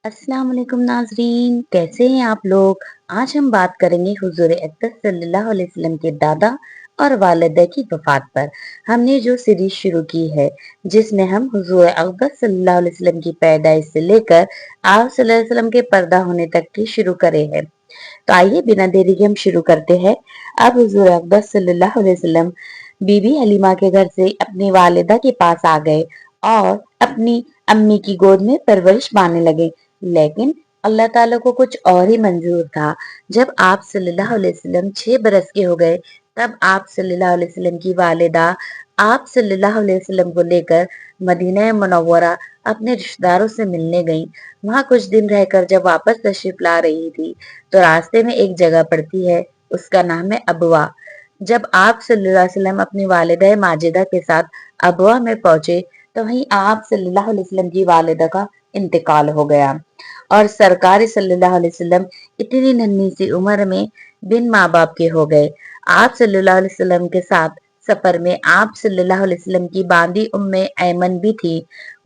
अस्सलाम वालेकुम नाजरीन, कैसे हैं आप लोग। आज हम बात करेंगे हुजूर अकबर सल्लल्लाहु अलैहि वसल्लम के दादा और वालिदा की वफात पर। हमने जो सीरीज शुरू की है जिसमें हम हुजूर अकबर सल्लल्लाहु अलैहि वसल्लम की पैदाइश से लेकर आप सल्लल्लाहु अलैहि वसल्लम के पर्दा होने तक की शुरू करे हैं। तो आइए बिना देरी के हम शुरू करते हैं। अब हुजूर अकबर सल्लल्लाहु अलैहि वसल्लम बीबी हलीमा के घर से अपनी वालिदा के पास आ गए और अपनी अम्मी की गोद में परवरिश पाने लगे। लेकिन अल्लाह ताला को कुछ और ही मंजूर था। जब आप सल्लल्लाहु अलैहि वसल्लम 6 बरस के हो गए, तब आप सल्लल्लाहु अलैहि वसल्लम की वालिदा आप सल्लल्लाहु अलैहि वसल्लम को लेकर मदीना मुनव्वरा अपने रिश्तेदारों से मिलने गईं। वहां कुछ दिन रहकर जब वापस तशरीफ ला रही थी, तो रास्ते में एक जगह पड़ती है, उसका नाम है अबवा। जब आप सल्लल्लाहु अलैहि वसल्लम अपनी वालिदा माजिदा के साथ अबवा में पहुंचे, तो वहीं आप सल्लल्लाहु अलैहि वसल्लम की वालिदा का इंतकाल हो गया और सरकार सल्लल्लाहु अलैहि वसल्लम इतनी नन्ही सी उम्र में बिन माँ बाप के हो गए। आप सल्लल्लाहु अलैहि वसल्लम के साथ सफर में आप सल्लल्लाहु अलैहि वसल्लम की बांदी उम्मे ऐमन भी थी।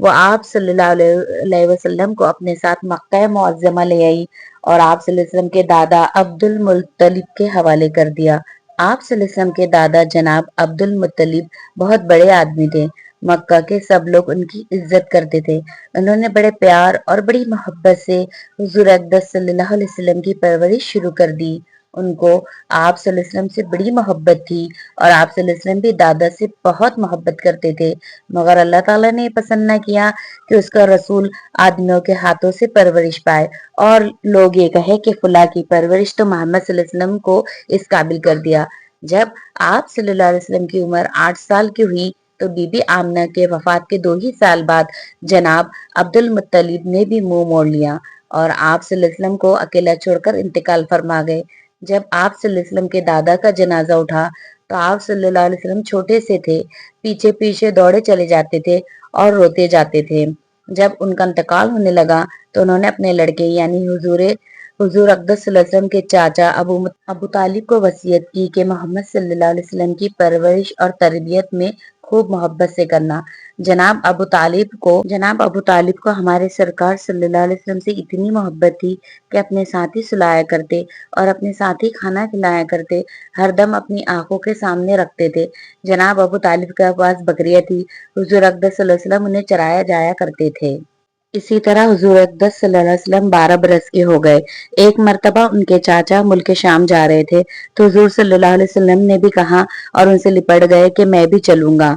वो आप सल्लल्लाहु अलैहि वसल्लम को अपने साथ मक्का मुअज्जमा ले आई और आप सल्लल्लाहु अलैहि वसल्लम के दादा अब्दुल मुत्तलिब के हवाले कर दिया। आप सल्लल्लाहु अलैहि वसल्लम के दादा जनाब अब्दुल मुत्तलिब बहुत बड़े आदमी थे। मक्का के सब लोग उनकी इज्जत करते थे। उन्होंने बड़े प्यार और बड़ी मोहब्बत से हुजूर अकबर सल्लल्लाहु अलैहि वसल्लम की परवरिश शुरू कर दी। उनको आप सल्लल्लाहु अलैहि वसल्लम से बड़ी मोहब्बत थी और आप सल्लल्लाहु अलैहि वसल्लम भी दादा से बहुत मोहब्बत करते थे। मगर अल्लाह ताला ने पसंद न किया कि उसका रसूल आदमियों के हाथों से परवरिश पाए और लोग ये कहे कि फुला की परवरिश तो मोहम्मद सल्लल्लाहु अलैहि वसल्लम को इस काबिल कर दिया। जब आप सल्लल्लाहु अलैहि वसल्लम की उम्र 8 साल की हुई, तो बीबी आमना के वफात के 2 ही साल बाद जनाब अब्दुल मुत्तलिब ने भी मुंह मोड़ लिया और आप सल्लल्लाहु अलैहि वसल्लम को अकेला छोड़कर इंतकाल फरमा गए। जब आप सल्लल्लाहु अलैहि वसल्लम के दादा का जनाजा उठा, तो आप सल्लल्लाहु अलैहि वसल्लम छोटे से थे, पीछे पीछे दौड़े चले जाते थे और रोते जाते थे। जब उनका इंतकाल होने लगा, तो उन्होंने अपने लड़के यानी हुजूर अकबर सल्लल्लाहु अलैहि वसल्लम के चाचा अबू तालिब को वसीयत की कि मोहम्मद सल्लल्लाहु अलैहि वसल्लम की परवरिश और तरबियत में खूब मोहब्बत से करना। जनाब अबू तालिब को हमारे सरकार सल्लल्लाहु अलैहि वसल्लम से इतनी मोहब्बत थी कि अपने साथ ही सुलाया करते और अपने साथ ही खाना खिलाया करते, हरदम अपनी आंखों के सामने रखते थे। जनाब अबू तालिब के पास बकरियां थी, हुजूर अकबर सल्लल्लाहु अलैहि वसल्लम उन्हें चराया जाया करते थे। इसी तरह हुजूर अकबर सल्लल्लाहु अलैहि वसल्लम 12 बरस के हो गए। एक मर्तबा उनके चाचा मुल्क शाम जा रहे थे, तो हुजूर सल्लल्लाहु अलैहि वसल्लम ने भी कहा और उनसे लिपट गए कि मैं भी चलूंगा।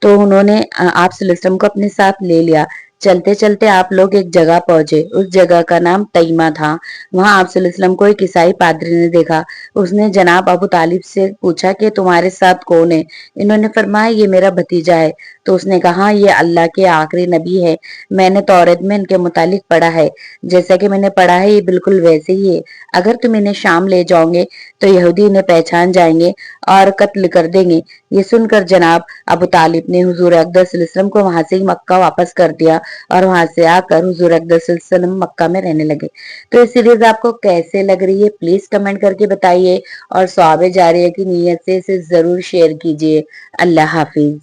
तो उन्होंने आप सल्लल्लाहु अलैहि वसल्लम को अपने साथ ले लिया। चलते चलते आप लोग एक जगह पहुंचे, उस जगह का नाम तईमा था। वहां आप सल्लल्लाहु अलैहि वसल्लम को एक ईसाई पादरी ने देखा। उसने जनाब अबू तालिब से पूछा कि तुम्हारे साथ कौन है। इन्होंने फरमाया ये मेरा भतीजा है। तो उसने कहा ये अल्लाह के आखिरी नबी है। मैंने तौरात में इनके मुतालिक पढ़ा है, जैसा कि मैंने पढ़ा है ये बिल्कुल वैसे ही है। अगर तुम इन्हें शाम ले जाओगे तो यहूदी इन्हें पहचान जाएंगे और कत्ल कर देंगे। ये सुनकर जनाब अबू तालिब ने हुजूर अकबर सल्लल्लाहु अलैहि वसल्लम को वहां से मक्का वापस कर दिया और वहां से आकर हुजूर अकबर सल्लल्लाहु अलैहि वसल्लम मक्का में रहने लगे। तो ये सीरीज आपको कैसे लग रही है प्लीज कमेंट करके बताइए और सवाब जारिया की नीयत से इसे जरूर शेयर कीजिए। अल्लाह हाफिज।